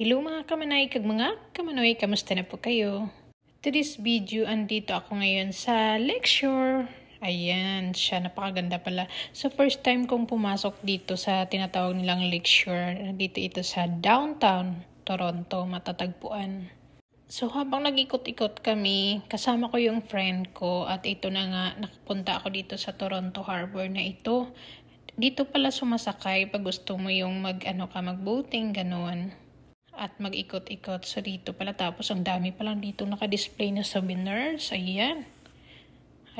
Hello mga kamanay, kag mga kamanoy, kamusta na po kayo? Today's video, andito ako ngayon sa lecture. Ayan, siya, napakaganda pala. So first time kong pumasok dito sa tinatawag nilang lecture. Dito ito sa downtown Toronto, matatagpuan. So habang nag-ikot-ikot kami, kasama ko yung friend ko at ito na nga, nakapunta ako dito sa Toronto Harbor na ito. Dito pala sumasakay pag gusto mo yung mag-boating, ganoon. At mag-ikot-ikot sa dito pala. Tapos ang dami palang dito naka-display na souvenirs. Ayan.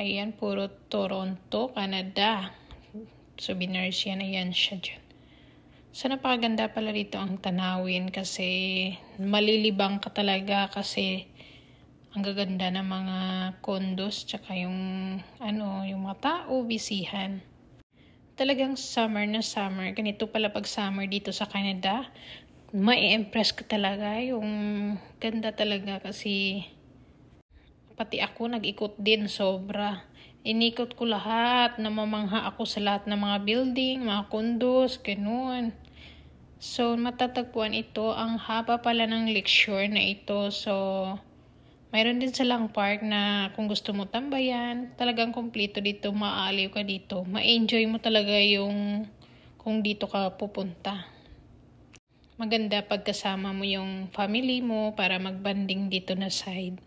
Ayan, puro Toronto, Canada. Souvenirs yan. Ayan siya dyan. So napakaganda pala dito ang tanawin kasi malilibang ka talaga kasi ang gaganda ng mga condos tsaka yung yung mga tao, bisihan. Talagang summer na summer. Ganito pala pag summer dito sa Canada. Mai-impress ka talaga. Yung ganda talaga kasi pati ako nag-ikot din sobra. Inikot ko lahat. Namamangha ako sa lahat ng mga building, mga condos, ganun. So, matatagpuan ito. Ang haba pala ng lecture na ito. So, mayroon din silang park na kung gusto mo tambayan, talagang kompleto dito, maaaliw ka dito. Ma-enjoy mo talaga yung kung dito ka pupunta. Maganda pagkasama mo yung family mo para magbanding dito na side.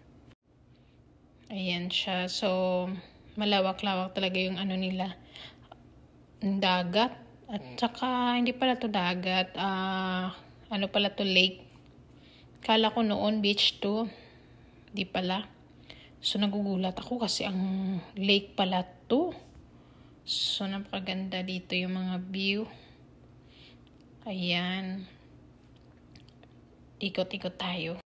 Ayan siya. So, malawak-lawak talaga yung nila. Dagat. At saka, hindi pala to dagat. Pala to lake. Kala ko noon beach to. Di pala. So, nagugulat ako kasi ang lake pala to. So, napakaganda dito yung mga view. Ayan. Ikot-ikot tayo.